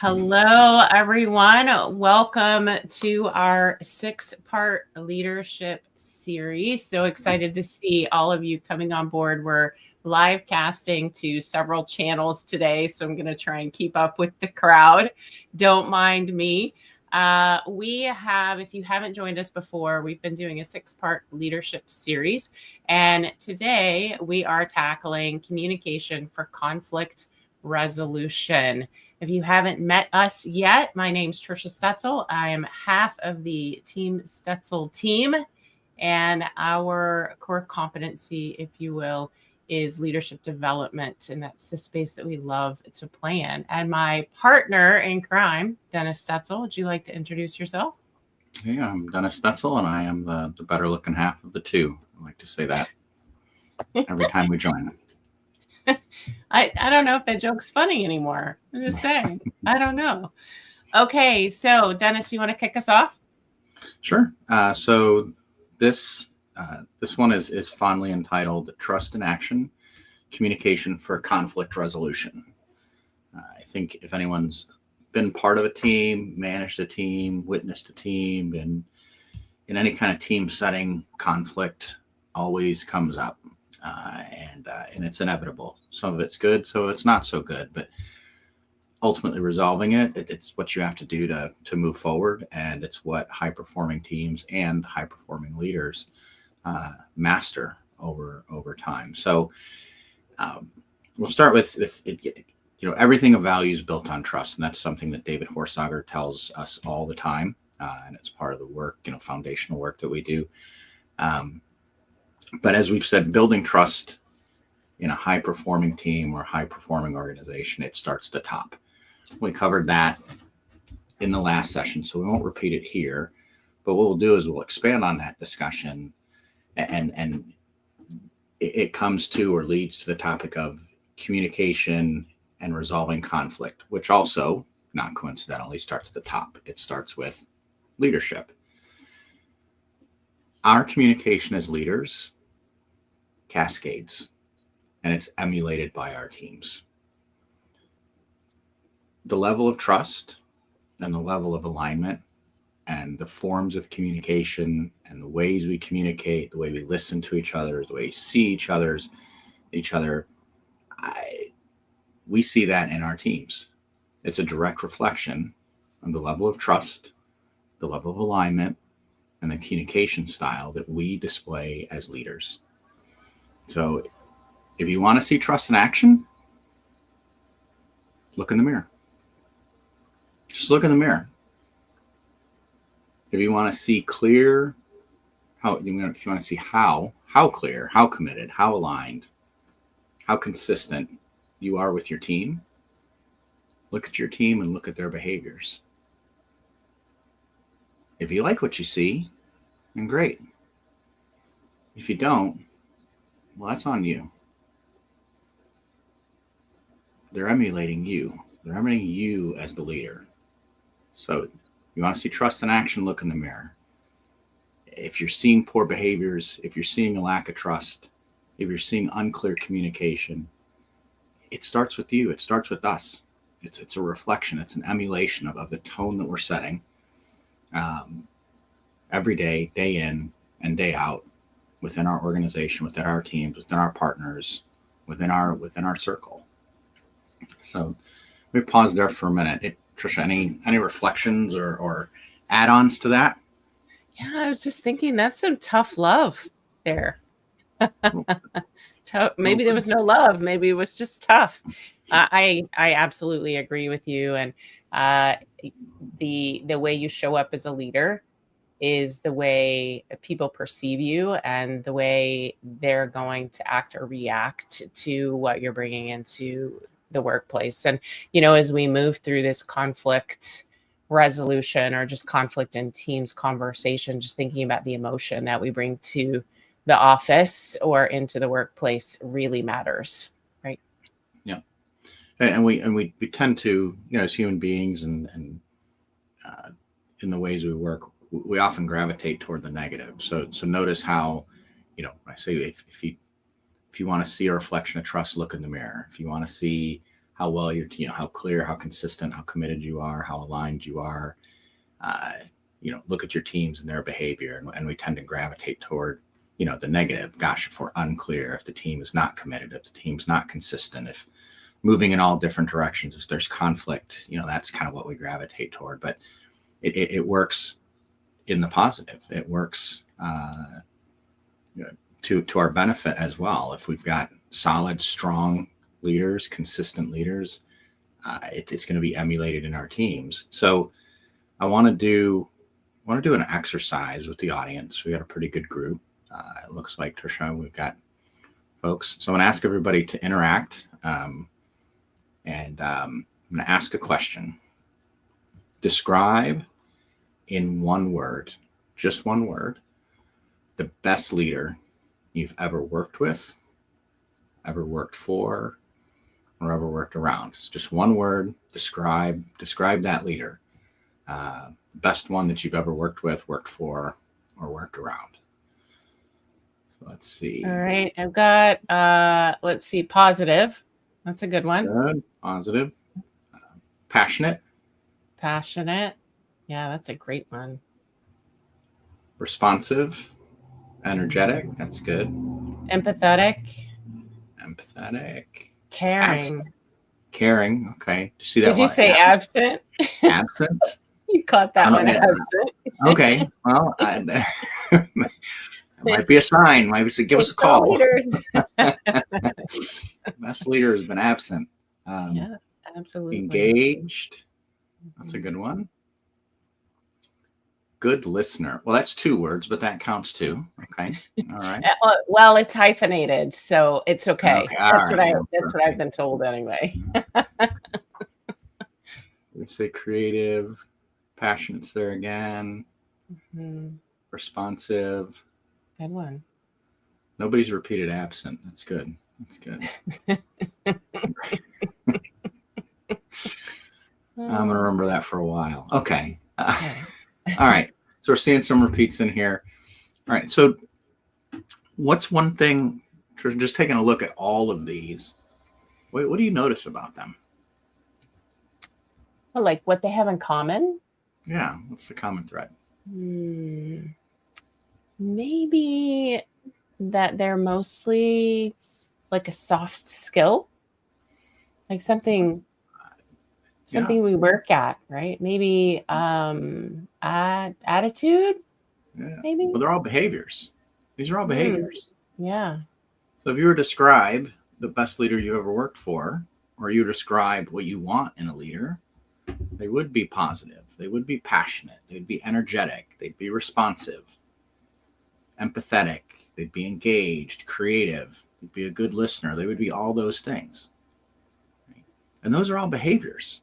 Hello, everyone. Welcome to our 6-part leadership series. So excited to see all of you coming on board. We're live casting to several channels today, so I'm going to try and keep up with the crowd. Don't mind me. We have, if you haven't joined us before, we've been doing a 6-part leadership series. And today we are tackling communication for conflict resolution. If you haven't met us yet, my name's Trisha Stetzel. I am half of the Team Stetzel team, and our core competency, if you will, is leadership development, and that's the space that we love to play in. And my partner in crime, Dennis Stetzel, would you like to introduce yourself? Hey, I'm Dennis Stetzel, and I am the better-looking half of the two. I like to say that every time we join. I don't know if that joke's funny anymore. I'm just saying. I don't know. Okay, so Dennis, you want to kick us off? Sure. So this one is fondly entitled "Trust in Action: Communication for Conflict Resolution." I think if anyone's been part of a team, managed a team, witnessed a team, and in any kind of team setting, conflict always comes up. And it's inevitable. Some of it's good, so it's not so good, but ultimately resolving it's what you have to do to move forward, and it's what high-performing teams and high-performing leaders master over time. So we'll start with everything of value is built on trust, and that's something that David Horsager tells us all the time, and it's part of the work, foundational work that we do. But as we've said, building trust in a high-performing team or high-performing organization, it starts at the top. We covered that in the last session, so we won't repeat it here. But what we'll do is we'll expand on that discussion, and it comes to or leads to the topic of communication and resolving conflict, which also, not coincidentally, starts at the top. It starts with leadership. Our communication as leaders cascades, and it's emulated by our teams. The level of trust and the level of alignment and the forms of communication and the ways we communicate, the way we listen to each other, the way we see each other, we see that in our teams. It's a direct reflection of the level of trust, the level of alignment, and the communication style that we display as leaders. So if you want to see trust in action, look in the mirror. Just look in the mirror. If you want to see clear, if you want to see how clear, how committed, how aligned, how consistent you are with your team, look at your team and look at their behaviors. If you like what you see, then great. If you don't, well, that's on you. They're emulating you. They're emulating you as the leader. So you want to see trust in action, look in the mirror. If you're seeing poor behaviors, if you're seeing a lack of trust, if you're seeing unclear communication, it starts with you. It starts with us. It's a reflection. It's an emulation of the tone that we're setting every day, day in and day out, within our organization, within our teams, within our partners, within our circle. So let me pause there for a minute. Trisha, any reflections or add-ons to that? Yeah, I was just thinking that's some tough love there. Maybe there was no love. Maybe it was just tough. I absolutely agree with you. And the way you show up as a leader is the way people perceive you and the way they're going to act or react to what you're bringing into the workplace. And, as we move through this conflict resolution or just conflict in teams conversation, just thinking about the emotion that we bring to the office or into the workplace really matters, right? Yeah. And we tend to, as human beings and in the ways we work, we often gravitate toward the negative. So notice how, I say if you want to see a reflection of trust, look in the mirror. If you want to see how well you're, how clear, how consistent, how committed you are, how aligned you are. Look at your teams and their behavior, and we tend to gravitate toward, the negative. Gosh, if we're unclear, if the team is not committed, if the team's not consistent, if moving in all different directions, if there's conflict, that's kind of what we gravitate toward. But it works in the positive. It works to our benefit as well. If we've got solid, strong leaders, consistent leaders, it's going to be emulated in our teams. So I want to do an exercise with the audience. We got a pretty good group. It looks like, Trisha, we've got folks. So I'm going to ask everybody to interact, and I'm going to ask a question. Describe in one word, just one word, the best leader you've ever worked with, ever worked for, or ever worked around. It's just one word. Describe that leader. Best one that you've ever worked with, worked for, or worked around. So let's see. All right. I've got, let's see, positive. That's a good one. Good. Positive. Passionate. Passionate. Yeah, that's a great one. Responsive. Energetic. That's good. Empathetic. Caring. Absent. Caring. Okay. Did you see that? Did you say absent? Absent. You caught that one. Absent. Okay. Well, that might be a sign. Might be, give us a call. Best leader has been absent. Yeah, absolutely. Engaged. That's a good one. Good listener. Well, that's 2 words, but that counts too. Okay. All right. Well, it's hyphenated, so it's okay. Okay. That's what I've been told anyway. We say creative, passionate's there again. Mm-hmm. Responsive. Good one. Nobody's repeated absent. That's good. I'm gonna remember that for a while. Okay. All right. So we're seeing some repeats in here. All right. So what's one thing, just taking a look at all of these, what do you notice about them? Well, like what they have in common? Yeah. What's the common thread? Maybe that they're mostly like a soft skill, like something we work at, right? Maybe attitude. Yeah. Maybe. Well, they're all behaviors. These are all behaviors. Yeah. So if you were to describe the best leader you ever worked for, or you describe what you want in a leader, they would be positive. They would be passionate. They'd be energetic. They'd be responsive, empathetic. They'd be engaged, creative. They'd be a good listener. They would be all those things. And those are all behaviors.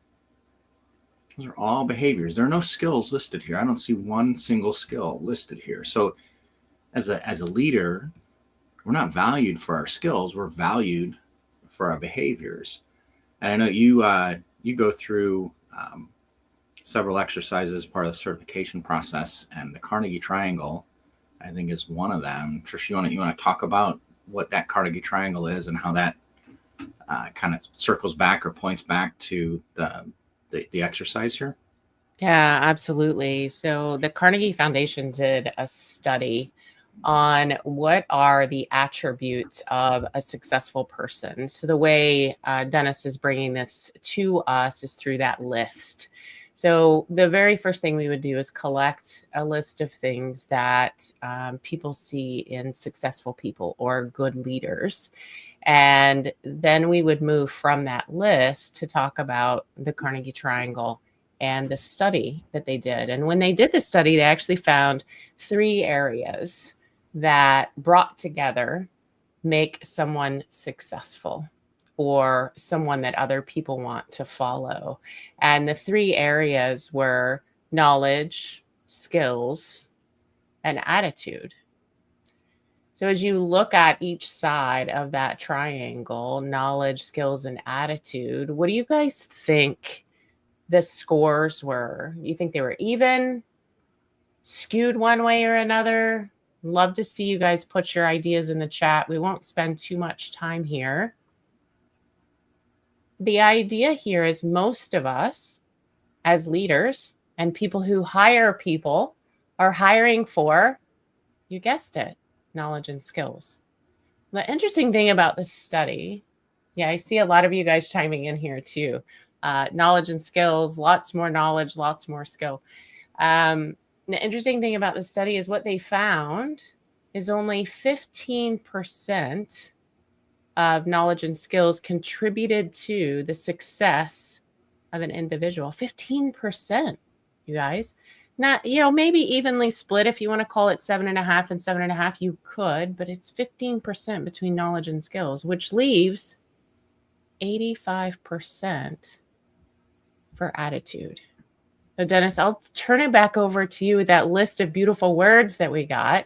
Those are all behaviors. There are no skills listed here. I don't see one single skill listed here. So as a leader, we're not valued for our skills. We're valued for our behaviors. And I know you go through several exercises as part of the certification process, and the Carnegie Triangle, I think, is one of them. Trish, you want to talk about what that Carnegie Triangle is and how that kind of circles back or points back to the exercise here? Yeah, absolutely. So the Carnegie Foundation did a study on what are the attributes of a successful person. So the way Dennis is bringing this to us is through that list. So the very first thing we would do is collect a list of things that people see in successful people or good leaders. And then we would move from that list to talk about the Carnegie Triangle and the study that they did. And when they did the study, they actually found 3 areas that brought together make someone successful or someone that other people want to follow. And the 3 areas were knowledge, skills, and attitude. So as you look at each side of that triangle, knowledge, skills, and attitude, what do you guys think the scores were? You think they were even, skewed one way or another? Love to see you guys put your ideas in the chat. We won't spend too much time here. the idea here is most of us as leaders and people who hire people are hiring for, you guessed it, knowledge and skills. The interesting thing about this study, yeah, I see a lot of you guys chiming in here too. Knowledge and skills, lots more knowledge, lots more skill. The interesting thing about the study is what they found is only 15% of knowledge and skills contributed to the success of an individual. 15%, you guys. Not, maybe evenly split. If you want to call it 7.5 and 7.5, you could, but it's 15% between knowledge and skills, which leaves 85% for attitude. So Dennis, I'll turn it back over to you with that list of beautiful words that we got.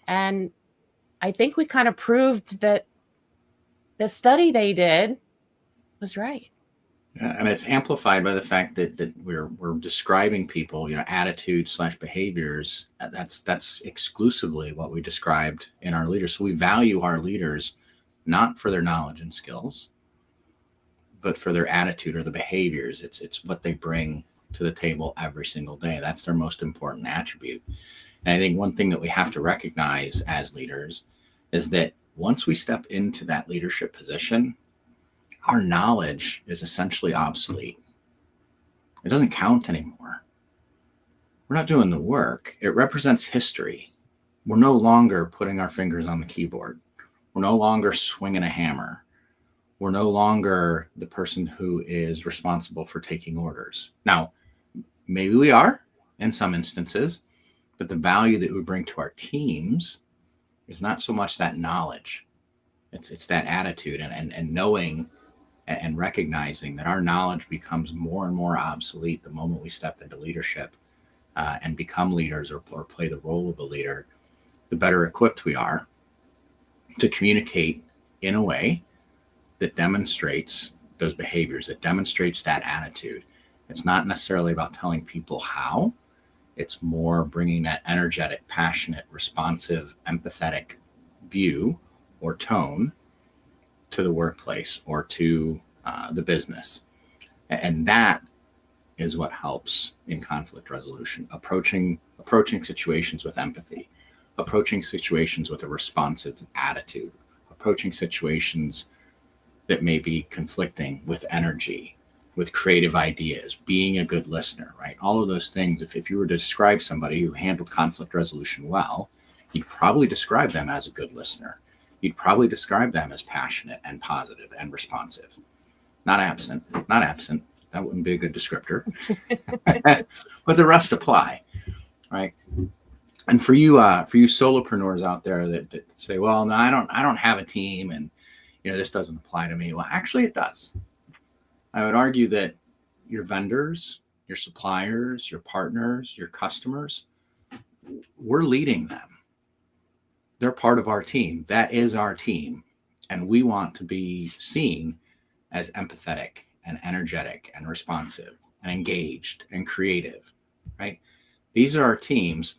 And I think we kind of proved that the study they did was right. Yeah, and it's amplified by the fact that we're describing people, attitudes / behaviors. That's exclusively what we described in our leaders. So we value our leaders not for their knowledge and skills, but for their attitude or the behaviors. It's what they bring to the table every single day. That's their most important attribute. And I think one thing that we have to recognize as leaders is that once we step into that leadership position, our knowledge is essentially obsolete. It doesn't count anymore. We're not doing the work. It represents history. We're no longer putting our fingers on the keyboard. We're no longer swinging a hammer. We're no longer the person who is responsible for taking orders. Now, maybe we are in some instances, but the value that we bring to our teams is not so much that knowledge. It's that attitude and knowing and recognizing that our knowledge becomes more and more obsolete the moment we step into leadership and become leaders or play the role of a leader. The better equipped we are to communicate in a way that demonstrates those behaviors, that demonstrates that attitude. It's not necessarily about telling people how. It's more bringing that energetic, passionate, responsive, empathetic view or tone to the workplace or to the business. And that is what helps in conflict resolution, approaching situations with empathy, approaching situations with a responsive attitude, approaching situations that may be conflicting with energy, with creative ideas, being a good listener, right? All of those things. If you were to describe somebody who handled conflict resolution well, you'd probably describe them as a good listener. You'd probably describe them as passionate and positive and responsive. Not absent. That wouldn't be a good descriptor. But the rest apply, right? And for you solopreneurs out there that say, well, no, I don't have a team, and this doesn't apply to me. Well, actually, it does. I would argue that your vendors, your suppliers, your partners, your customers, we're leading them. They're part of our team. That is our team. And we want to be seen as empathetic and energetic and responsive and engaged and creative, right? These are our teams.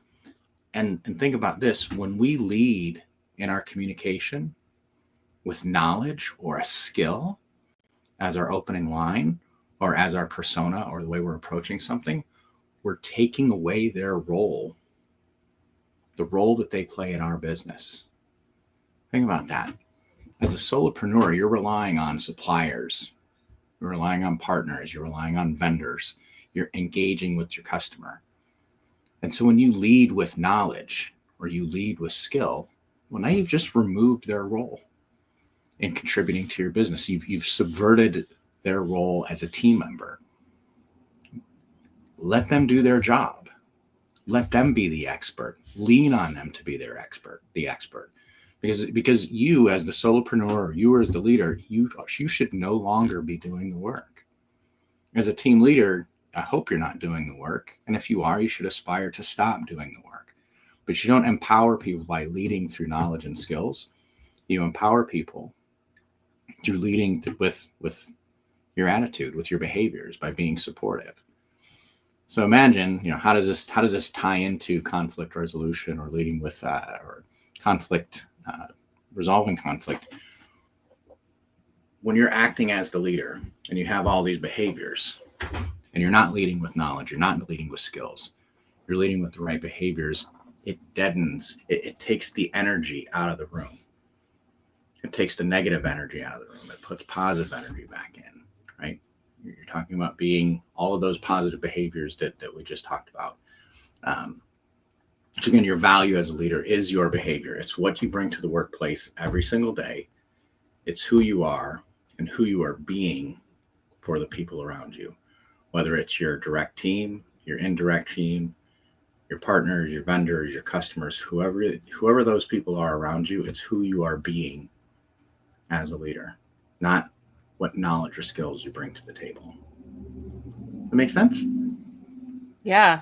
And think about this. When we lead in our communication with knowledge or a skill as our opening line or as our persona or the way we're approaching something, we're taking away their role, the role that they play in our business. Think about that. As a solopreneur, you're relying on suppliers, you're relying on partners, you're relying on vendors, you're engaging with your customer. And so when you lead with knowledge or you lead with skill, well, now you've just removed their role in contributing to your business. You've subverted their role as a team member. Let them do their job. Let them be the expert. Lean on them to be the expert. Because you as the solopreneur or you as the leader, you should no longer be doing the work. As a team leader, I hope you're not doing the work. And if you are, you should aspire to stop doing the work. But you don't empower people by leading through knowledge and skills. You empower people through leading with your attitude, with your behaviors, by being supportive. So imagine, how does this tie into conflict resolution or leading with or conflict, resolving conflict? when you're acting as the leader and you have all these behaviors and you're not leading with knowledge, you're not leading with skills, you're leading with the right behaviors, it deadens, it takes the energy out of the room. It takes the negative energy out of the room. It puts positive energy back in, right? You're talking about being all of those positive behaviors that we just talked about. So again, your value as a leader is your behavior. It's what you bring to the workplace every single day. It's who you are and who you are being for the people around you, whether it's your direct team, your indirect team, your partners, your vendors, your customers, whoever those people are around you. It's who you are being as a leader, not what knowledge or skills you bring to the table. That makes sense? Yeah,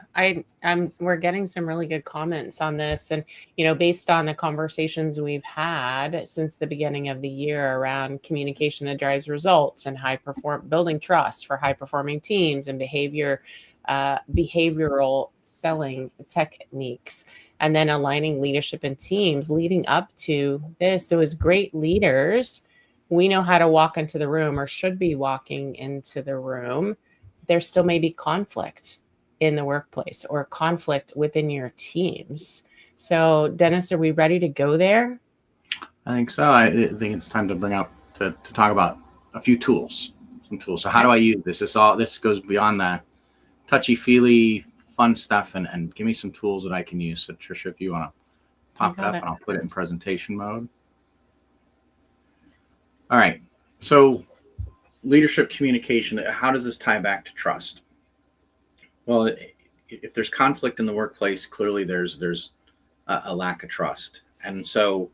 we're getting some really good comments on this. And, based on the conversations we've had since the beginning of the year around communication that drives results and building trust for high performing teams and behavioral selling techniques, and then aligning leadership and teams leading up to this. So as great leaders, we know how to walk into the room, or should be walking into the room. There still may be conflict in the workplace or conflict within your teams. So Dennis, are we ready to go there? I think so. I think it's time to bring up to talk about a few tools, some tools. So how do I use this? This goes beyond the touchy-feely fun stuff, and give me some tools that I can use. So Trisha, if you want to pop it up, and I'll put it in presentation mode. All right. So leadership communication, how does this tie back to trust? Well, if there's conflict in the workplace, clearly there's a lack of trust. And so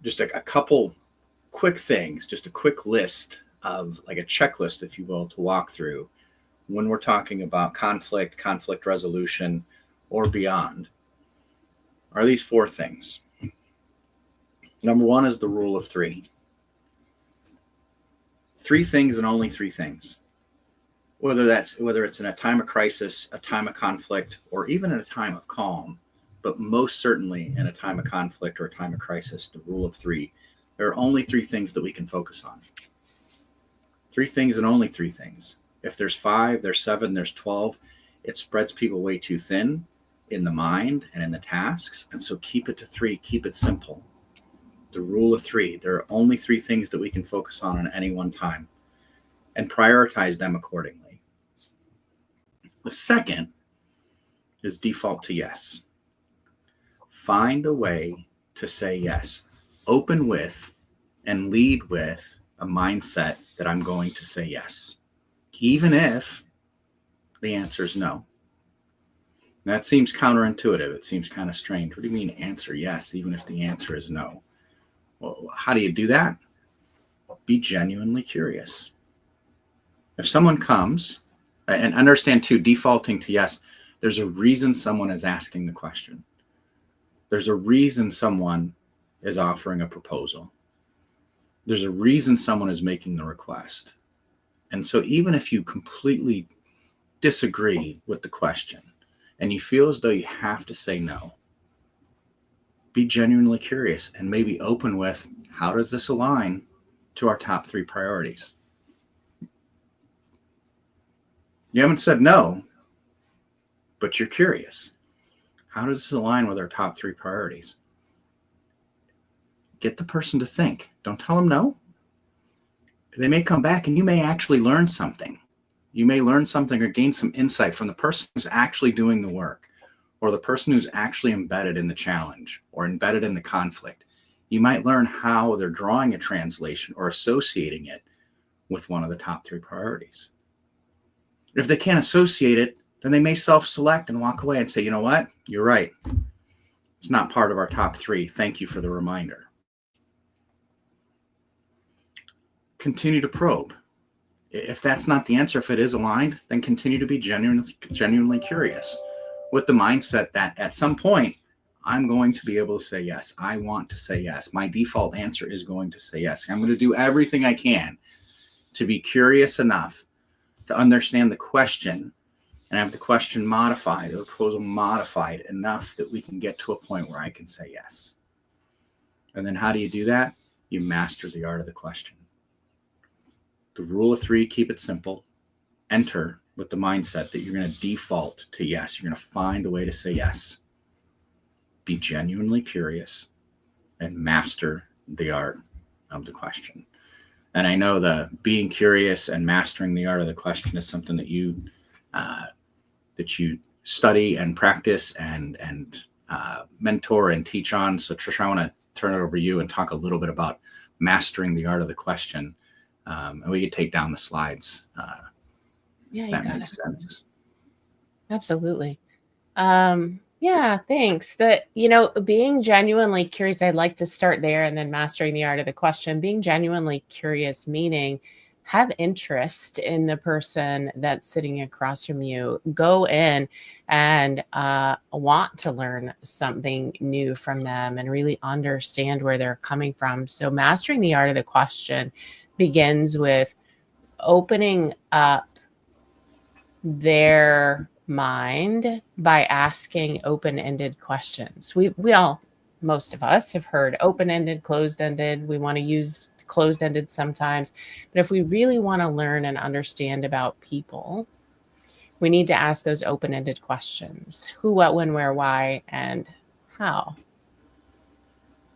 just a couple quick things, just a quick list of, like a checklist, if you will, to walk through when we're talking about conflict resolution, or beyond, are these 4 things. Number 1 is the rule of 3. 3 things and only 3 things. Whether it's in a time of crisis, a time of conflict, or even in a time of calm, but most certainly in a time of conflict or a time of crisis, the rule of 3. There are only 3 things that we can focus on. 3 things and only 3 things. If there's 5, there's 7, there's 12, it spreads people way too thin in the mind and in the tasks. And so keep it to 3, keep it simple. The rule of 3, there are only 3 things that we can focus on at any one time, and prioritize them accordingly. The second is default to yes. Find a way to say yes. Open with and lead with a mindset that I'm going to say yes, even if the answer is no. That seems counterintuitive. It seems kind of strange. What do you mean answer yes, even if the answer is no? Well, how do you do that? Be genuinely curious. If someone comes, and understand too, defaulting to yes, there's a reason someone is asking the question. There's a reason someone is offering a proposal. There's a reason someone is making the request. And so even if you completely disagree with the question and you feel as though you have to say no, be genuinely curious and maybe open with, how does this align to our top 3 priorities? You haven't said no, but you're curious. How does this align with our top 3 priorities? Get the person to think. Don't tell them no. They may come back and you may actually learn something. You may learn something or gain some insight from the person who's actually doing the work, or the person who's actually embedded in the challenge or embedded in the conflict. You might learn how they're drawing a translation or associating it with one of the top 3 priorities. If they can't associate it, then they may self-select and walk away and say, you know what? You're right. It's not part of our top 3. Thank you for the reminder. Continue to probe. If that's not the answer, if it is aligned, then continue to be genuinely curious, with the mindset that at some point, I'm going to be able to say yes. I want to say yes. My default answer is going to say yes. I'm going to do everything I can to be curious enough to understand the question and have the question modified, the proposal modified enough that we can get to a point where I can say yes. And then how do you do that? you master the art of the question. The rule of 3, keep it simple. Enter with the mindset that you're going to default to yes. You're going to find a way to say yes. Be genuinely curious and master the art of the question. And I know the being curious and mastering the art of the question is something that you study and practice and mentor and teach on. So Trisha, I want to turn it over to you and talk a little bit about mastering the art of the question. And we could take down the slides. If that makes sense. Absolutely. Yeah, thanks. Being genuinely curious, I'd like to start there and then mastering the art of the question. Being genuinely curious, meaning have interest in the person that's sitting across from you. Go in and want to learn something new from them and really understand where they're coming from. So mastering the art of the question begins with opening up their mind by asking open-ended questions. We all, most of us, have heard open-ended, closed-ended. We want to use closed-ended sometimes, but if we really want to learn and understand about people, we need to ask those open-ended questions: who, what, when, where, why, and how.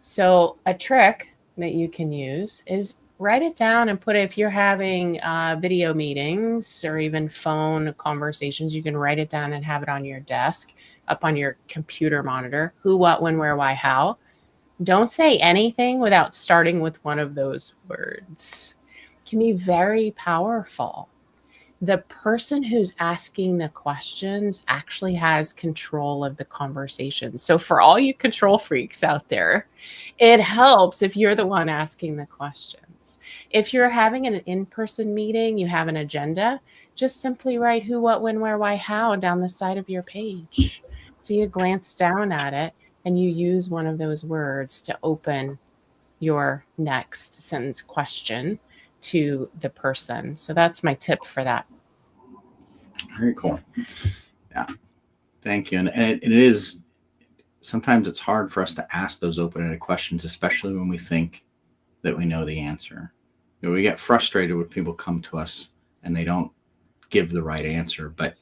So a trick that you can use is write it down and put it, if you're having video meetings or even phone conversations, you can write it down and have it on your desk, up on your computer monitor: who, what, when, where, why, how. Don't say anything without starting with one of those words. It can be very powerful. The person who's asking the questions actually has control of the conversation. So for all you control freaks out there, it helps if you're the one asking the questions. If you're having an in-person meeting, you have an agenda, just simply write who, what, when, where, why, how down the side of your page. So you glance down at it and you use one of those words to open your next sentence question to the person. So that's my tip for that. Very cool. Yeah. Thank you. And it is, sometimes it's hard for us to ask those open-ended questions, especially when we think that we know the answer. We get frustrated when people come to us and they don't give the right answer, but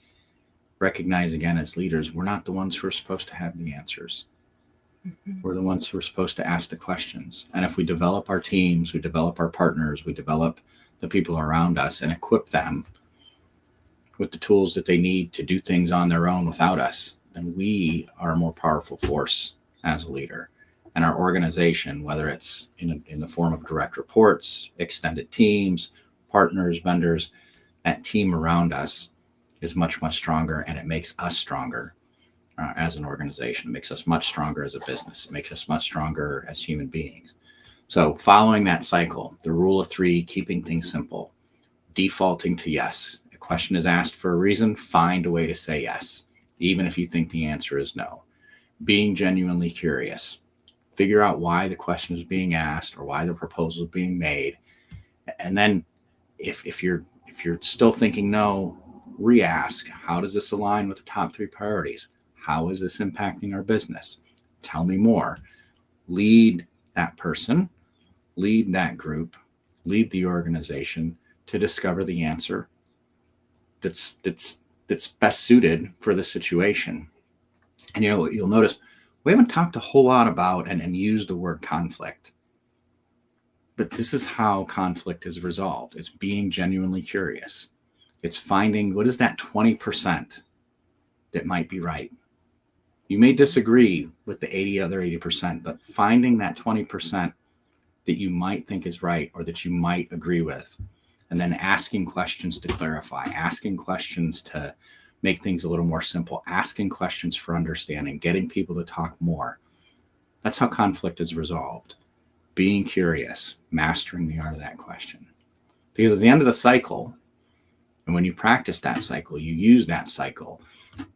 recognize, again, as leaders, we're not the ones who are supposed to have the answers. Mm-hmm. We're the ones who are supposed to ask the questions. And if we develop our teams, we develop our partners, we develop the people around us and equip them with the tools that they need to do things on their own without us, then we are a more powerful force as a leader. And our organization, whether it's in the form of direct reports, extended teams, partners, vendors, that team around us is much, much stronger, and it makes us stronger as an organization. It makes us much stronger as a business. It makes us much stronger as human beings. So following that cycle, the rule of 3, keeping things simple, defaulting to yes. A question is asked for a reason, find a way to say yes, even if you think the answer is no. Being genuinely curious, figure out why the question is being asked or why the proposal is being made. And then if you're still thinking no, re-ask, how does this align with the top 3 priorities? How is this impacting our business? Tell me more. Lead that person, lead that group, lead the organization to discover the answer that's best suited for the situation. And you'll notice we haven't talked a whole lot about and used the word conflict. But this is how conflict is resolved. It's being genuinely curious. It's finding what is that 20% that might be right. You may disagree with the other 80%, but finding that 20% that you might think is right or that you might agree with, and then asking questions to clarify, asking questions to make things a little more simple, asking questions for understanding, getting people to talk more. That's how conflict is resolved. Being curious, mastering the art of that question. Because at the end of the cycle, and when you practice that cycle, you use that cycle,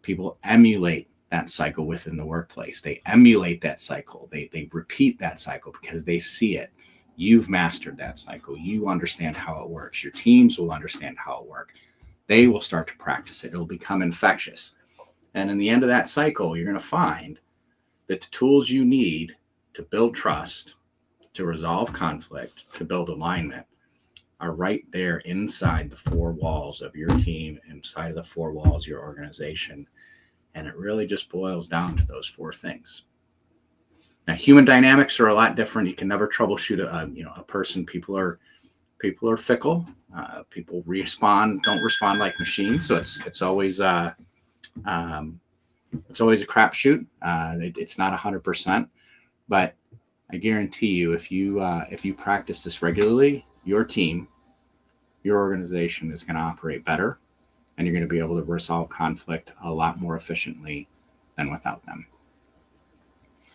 people emulate that cycle within the workplace. They emulate that cycle. They repeat that cycle because they see it. You've mastered that cycle. You understand how it works. Your teams will understand how it works. They will start to practice it. It'll become infectious. And in the end of that cycle, you're going to find that the tools you need to build trust, to resolve conflict, to build alignment, are right there inside the four walls of your team, inside of the four walls of your organization. And it really just boils down to those four things. Now, human dynamics are a lot different. You can never troubleshoot a person. People are fickle. People don't respond like machines. So it's always a crapshoot. It's not 100%, but I guarantee you, if you practice this regularly, your team, your organization is going to operate better, and you're going to be able to resolve conflict a lot more efficiently than without them.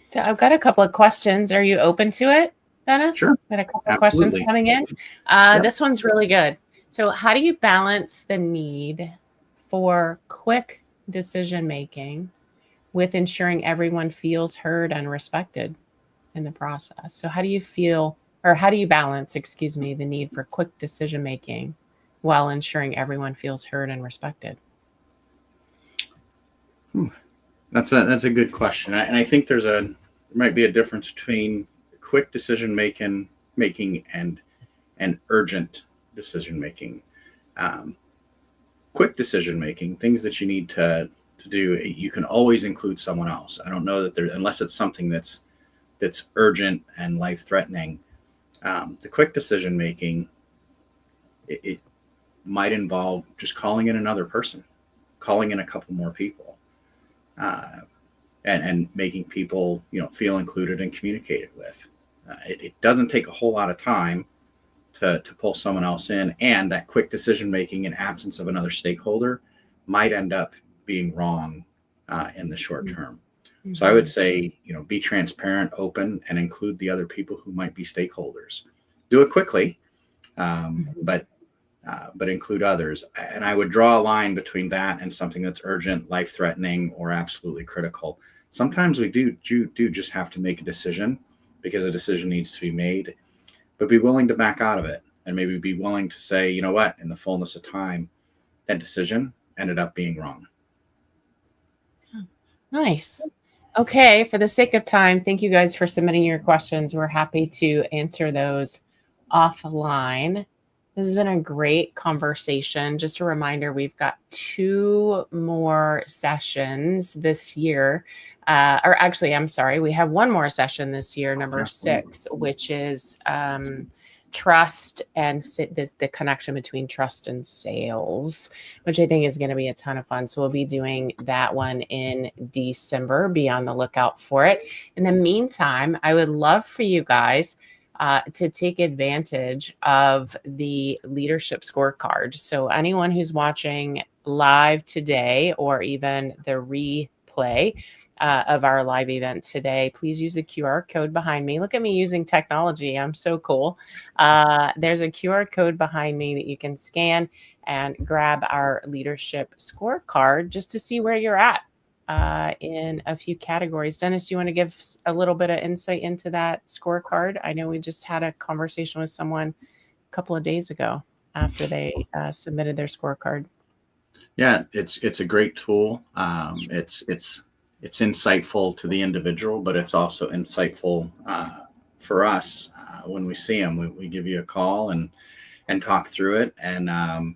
So I've got a couple of questions. Are you open to it, Dennis? Sure. Got a couple of questions coming in. Yep. This one's really good. So how do you balance the need for quick decision making with ensuring everyone feels heard and respected in the process? So how do you balance, the need for quick decision making while ensuring everyone feels heard and respected? That's a good question, and I think there might be a difference between quick decision making and urgent decision making. Quick decision making, things that you need to do, you can always include someone else. I don't know that unless it's something that's urgent and life threatening. The quick decision making, it might involve just calling in another person, calling in a couple more people, and making people feel included and communicated with. It doesn't take a whole lot of time to pull someone else in, and that quick decision making in absence of another stakeholder might end up being wrong in the short term. Mm-hmm. So I would say, be transparent, open, and include the other people who might be stakeholders. Do it quickly, but include others. And I would draw a line between that and something that's urgent, life-threatening, or absolutely critical. Sometimes we do just have to make a decision because a decision needs to be made, but be willing to back out of it and maybe be willing to say, you know what, in the fullness of time, that decision ended up being wrong. Nice. Okay, for the sake of time, thank you guys for submitting your questions. We're happy to answer those offline. This has been a great conversation. Just a reminder, we've got 2 more sessions this year. We have 1 more session this year, number 6, which is trust and the connection between trust and sales, which I think is going to be a ton of fun. So we'll be doing that one in December. Be on the lookout for it. In the meantime, I would love for you guys to take advantage of the leadership scorecard. So anyone who's watching live today or even the replay of our live event today, please use the QR code behind me. Look at me using technology. I'm so cool. There's a QR code behind me that you can scan and grab our leadership scorecard just to see where you're at in a few categories. Dennis, do you want to give a little bit of insight into that scorecard? I know we just had a conversation with someone a couple of days ago after they submitted their scorecard. Yeah, it's a great tool. It's insightful to the individual, but it's also insightful for us when we see them. We give you a call and talk through it, and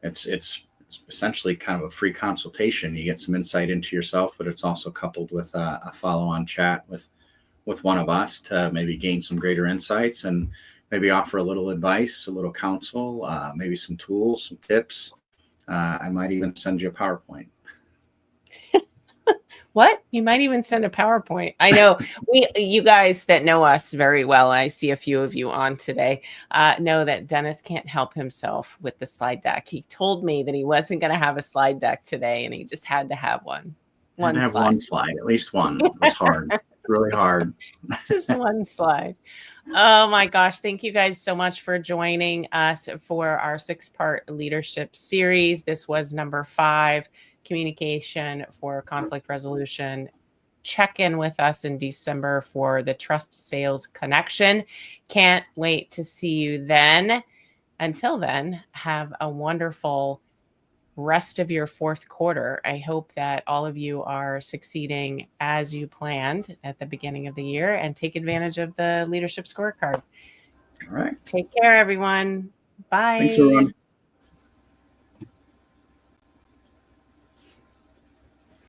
it's essentially kind of a free consultation. You get some insight into yourself, but it's also coupled with a follow-on chat with one of us to maybe gain some greater insights and maybe offer a little advice, a little counsel, maybe some tools, some tips. I might even send you a PowerPoint. What? You might even send a PowerPoint. I know you guys that know us very well, I see a few of you on today, know that Dennis can't help himself with the slide deck. He told me that he wasn't going to have a slide deck today, and he just had to have one. One slide, at least one. It was hard, really hard. Just one slide. Oh my gosh. Thank you guys so much for joining us for our 6-part leadership series. This was number 5. Communication for conflict resolution. Check in with us in December for the Trust Sales Connection. Can't wait to see you then. Until then, have a wonderful rest of your fourth quarter. I hope that all of you are succeeding as you planned at the beginning of the year and take advantage of the leadership scorecard. All right. Take care, everyone. Bye. Thanks, everyone.